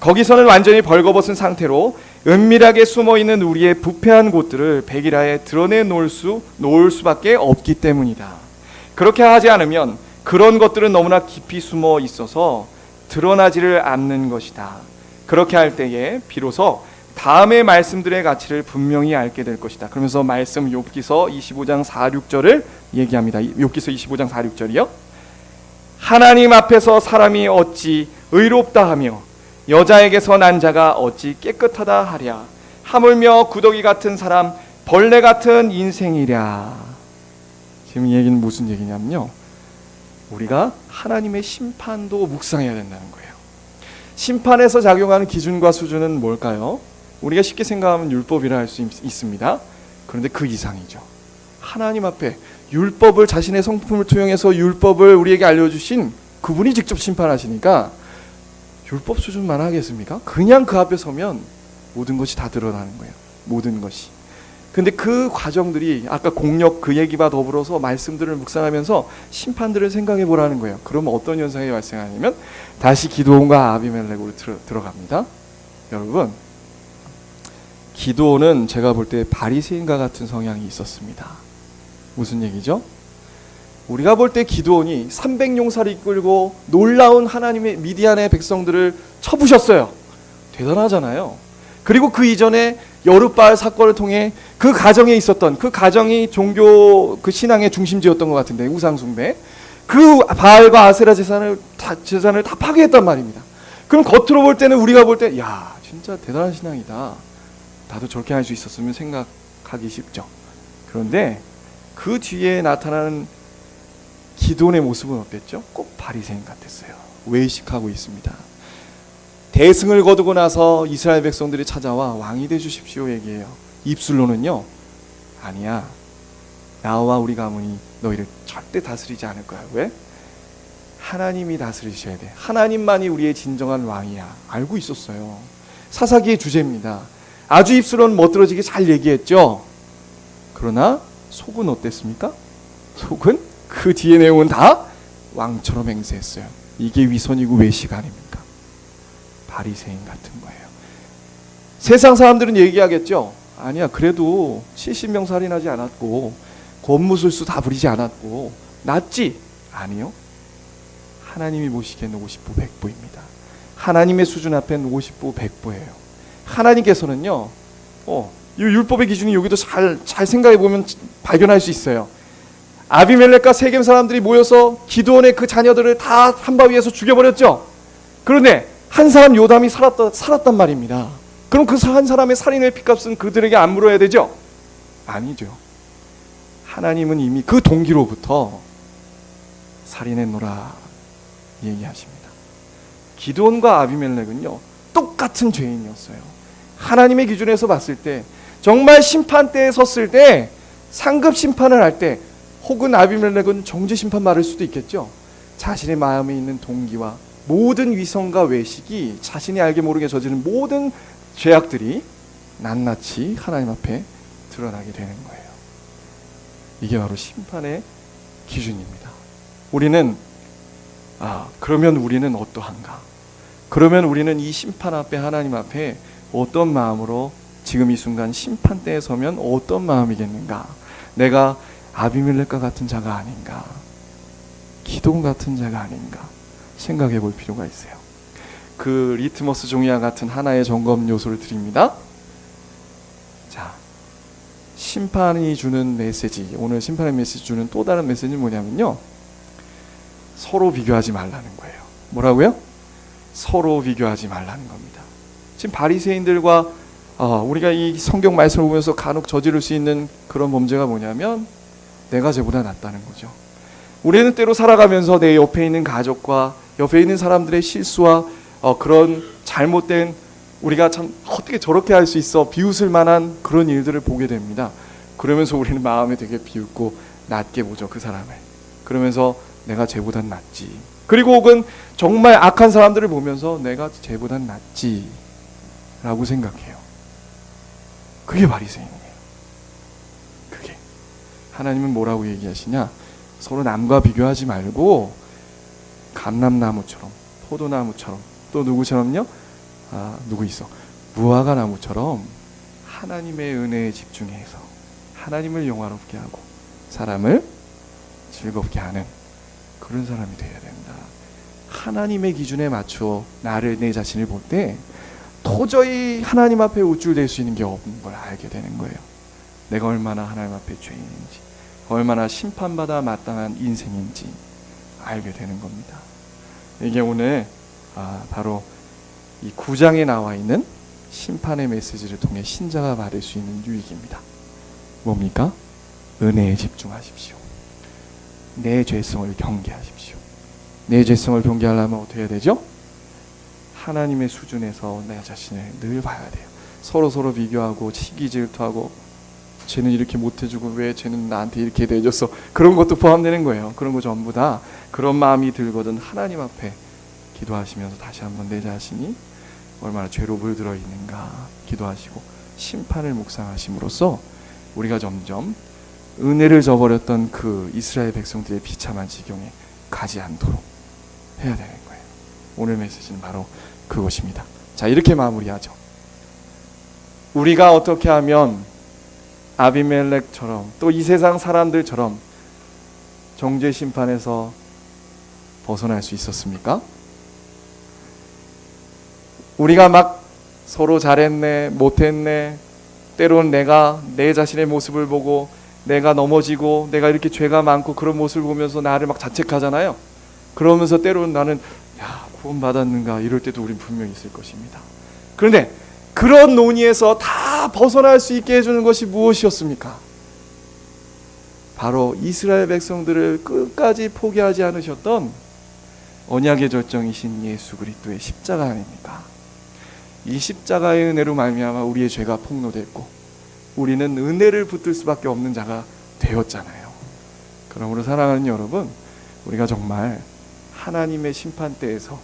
거기서는 완전히 벌거벗은 상태로 은밀하게 숨어있는 우리의 부패한 곳들을 백일하에 드러내 놓을 수밖에 없기 때문이다. 그렇게 하지 않으면 그런 것들은 너무나 깊이 숨어 있어서 드러나지를 않는 것이다. 그렇게 할 때에 비로소 다음의 말씀들의 가치를 분명히 알게 될 것이다. 그러면서 말씀 욥기서 25장 4, 6절을 얘기합니다. 욥기서 25장 4, 6절이요. 하나님 앞에서 사람이 어찌 의롭다 하며 여자에게서 난 자가 어찌 깨끗하다 하랴. 하물며 구더기 같은 사람, 벌레 같은 인생이랴. 지금 이 얘기는 무슨 얘기냐면요, 우리가 하나님의 심판도 묵상해야 된다는 거예요. 심판에서 작용하는 기준과 수준은 뭘까요? 우리가 쉽게 생각하면 율법이라 할 수 있습니다. 그런데 그 이상이죠. 하나님 앞에 율법을, 자신의 성품을 투영해서 율법을 우리에게 알려주신 그분이 직접 심판하시니까 율법 수준만 하겠습니까? 그냥 그 앞에 서면 모든 것이 다 드러나는 거예요. 모든 것이. 근데 그 과정들이 아까 공력 그 얘기와 더불어서 말씀들을 묵상하면서 심판들을 생각해 보라는 거예요. 그러면 어떤 현상이 발생하냐면 다시 기드온과 아비멜렉으로 들어갑니다. 여러분, 기드온은 제가 볼 때 바리새인과 같은 성향이 있었습니다. 무슨 얘기죠? 우리가 볼 때 기드온이 300용사를 이끌고 놀라운 하나님의 미디안의 백성들을 쳐부셨어요. 대단하잖아요. 그리고 그 이전에 여룻바알 사건을 통해 그 가정에 있었던, 그 가정이 종교 그 신앙의 중심지였던 것 같은데, 우상숭배, 그 바알과 아세라 재산을 다 파괴했단 말입니다. 그럼 겉으로 볼 때는, 우리가 볼 때 야, 진짜 대단한 신앙이다, 나도 저렇게 할 수 있었으면 생각하기 쉽죠. 그런데 그 뒤에 나타나는 기드온의 모습은 어땠죠? 꼭 바리새인 같았어요. 외식하고 있습니다. 대승을 거두고 나서 이스라엘 백성들이 찾아와 왕이 되주십시오 얘기해요. 입술로는요, 아니야, 나와 우리 가문이 너희를 절대 다스리지 않을 거야. 왜? 하나님이 다스리셔야 돼. 하나님만이 우리의 진정한 왕이야. 알고 있었어요. 사사기의 주제입니다. 아주 입술로는 멋들어지게 잘 얘기했죠. 그러나 속은 어땠습니까? 속은 그 뒤에 내용은 다 왕처럼 행세했어요. 이게 위선이고 외식 아닙니까? 바리새인 같은 거예요. 세상 사람들은 얘기하겠죠. 아니야, 그래도 70명 살인하지 않았고 권무술수 다 부리지 않았고 낫지. 아니요, 하나님이 보시기에는 50부 100부입니다. 하나님의 수준 앞엔 50부 100부예요. 하나님께서는요, 이 율법의 기준이 여기도 잘 생각해 보면 발견할 수 있어요. 아비멜렉과 세겜 사람들이 모여서 기드온의 그 자녀들을 다 한바위에서 죽여버렸죠. 그런데 한 사람 요담이 살았단 말입니다. 그럼 그 한 사람의 살인의 핏값은 그들에게 안 물어야 되죠? 아니죠. 하나님은 이미 그 동기로부터 살인했노라 얘기하십니다. 기드온과 아비멜렉은요, 똑같은 죄인이었어요. 하나님의 기준에서 봤을 때, 정말 심판대에 섰을 때, 상급 심판을 할 때, 혹은 아비멜렉은 정죄 심판 말할 수도 있겠죠. 자신의 마음에 있는 동기와 모든 위선과 외식이 자신이 알게 모르게 저지른 모든 죄악들이 낱낱이 하나님 앞에 드러나게 되는 거예요. 이게 바로 심판의 기준입니다. 우리는 그러면 우리는 어떠한가? 그러면 우리는 이 심판 앞에, 하나님 앞에 어떤 마음으로 지금 이 순간 심판대에 서면 어떤 마음이겠는가? 내가 아비멜렉과 같은 자가 아닌가? 기드온 같은 자가 아닌가? 생각해 볼 필요가 있어요. 그 리트머스 종이와 같은 하나의 점검 요소를 드립니다. 자, 심판이 주는 메시지, 오늘 심판의 메시지 주는 또 다른 메시지는 뭐냐면요, 서로 비교하지 말라는 거예요. 뭐라고요? 서로 비교하지 말라는 겁니다. 지금 바리새인들과 우리가 이 성경 말씀을 보면서 간혹 저지를 수 있는 그런 범죄가 뭐냐면 내가 쟤보다 낫다는 거죠. 우리는 때로 살아가면서 내 옆에 있는 가족과 옆에 있는 사람들의 실수와 그런 잘못된, 우리가 참 어떻게 저렇게 할 수 있어 비웃을 만한 그런 일들을 보게 됩니다. 그러면서 우리는 마음에 되게 비웃고 낮게 보죠, 그 사람을. 그러면서 내가 쟤보단 낫지. 그리고 혹은 정말 악한 사람들을 보면서 내가 쟤보단 낫지 라고 생각해요. 그게 바리새인이에요. 그게. 하나님은 뭐라고 얘기하시냐? 서로 남과 비교하지 말고 감람나무처럼, 포도나무처럼, 또 누구처럼요? 누구 있어? 무화과 나무처럼 하나님의 은혜에 집중해서 하나님을 영화롭게 하고 사람을 즐겁게 하는 그런 사람이 되어야 된다. 하나님의 기준에 맞춰 내 자신을 볼 때 도저히 하나님 앞에 우쭐댈 수 있는 게 없는 걸 알게 되는 거예요. 내가 얼마나 하나님 앞에 죄인인지, 얼마나 심판받아 마땅한 인생인지 알게 되는 겁니다. 이게 오늘 바로 이 9장에 나와 있는 심판의 메시지를 통해 신자가 받을 수 있는 유익입니다. 뭡니까? 은혜에 집중하십시오. 내 죄성을 경계하십시오. 내 죄성을 경계하려면 어떻게 해야 되죠? 하나님의 수준에서 내 자신을 늘 봐야 돼요. 서로 비교하고 시기 질투하고 쟤는 이렇게 못해주고 왜 쟤는 나한테 이렇게 대해줬어, 그런 것도 포함되는 거예요. 그런 거 전부 다 그런 마음이 들거든 하나님 앞에 기도하시면서 다시 한번 내 자신이 얼마나 죄로 물들어 있는가 기도하시고 심판을 묵상하심으로써 우리가 점점 은혜를 저버렸던 그 이스라엘 백성들의 비참한 지경에 가지 않도록 해야 되는 거예요. 오늘 메시지는 바로 그것입니다. 자, 이렇게 마무리하죠. 우리가 어떻게 하면 아비멜렉처럼 또 이 세상 사람들처럼 정죄 심판에서 벗어날 수 있었습니까? 우리가 막 서로 잘했네 못했네, 때론 내가 내 자신의 모습을 보고 내가 넘어지고 내가 이렇게 죄가 많고 그런 모습을 보면서 나를 막 자책하잖아요. 그러면서 때론 나는 구원 받았는가 이럴 때도 우린 분명히 있을 것입니다. 그런데 그런 논의에서 다 벗어날 수 있게 해주는 것이 무엇이었습니까? 바로 이스라엘 백성들을 끝까지 포기하지 않으셨던 언약의 절정이신 예수 그리스도의 십자가 아닙니까? 이 십자가의 은혜로 말미암아 우리의 죄가 폭로됐고 우리는 은혜를 붙들 수밖에 없는 자가 되었잖아요. 그러므로 사랑하는 여러분, 우리가 정말 하나님의 심판대에서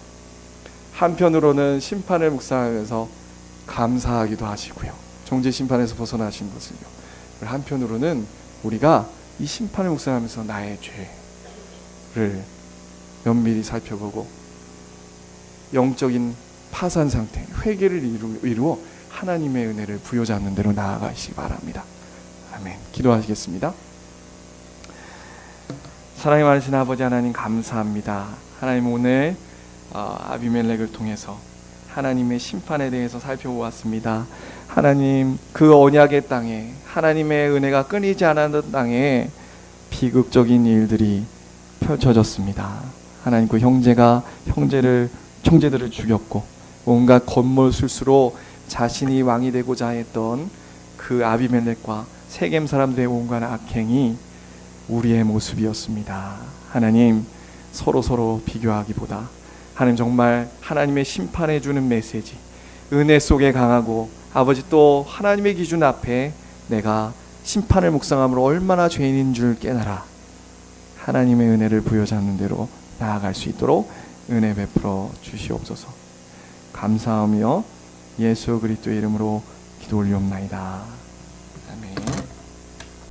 한편으로는 심판을 묵상하면서 감사하기도 하시고요, 정죄 심판에서 벗어나신 것을요, 한편으로는 우리가 이 심판을 묵상하면서 나의 죄를 면밀히 살펴보고 영적인 파산 상태, 회개를 이루어 하나님의 은혜를 부여잡는 대로 나아가시기 바랍니다. 아멘. 기도하시겠습니다. 사랑이 많으신 아버지 하나님, 감사합니다. 하나님, 오늘 아비멜렉을 통해서 하나님의 심판에 대해서 살펴보았습니다. 하나님, 그 언약의 땅에, 하나님의 은혜가 끊이지 않았던 땅에 비극적인 일들이 펼쳐졌습니다. 하나님, 그 형제가 형제들을 죽였고 온갖 건몰술수로 자신이 왕이 되고자 했던 그 아비멜렉과 세겜 사람들의 온갖 악행이 우리의 모습이었습니다. 하나님, 서로 비교하기보다 하나님, 정말 하나님의 심판해 주는 메시지, 은혜 속에 강하고 아버지 또 하나님의 기준 앞에 내가 심판을 묵상함으로 얼마나 죄인인 줄 깨달아 하나님의 은혜를 부여잡는 대로 나아갈 수 있도록 은혜 베풀어 주시옵소서. 감사하며 예수 그리스도의 이름으로 기도 올리옵나이다.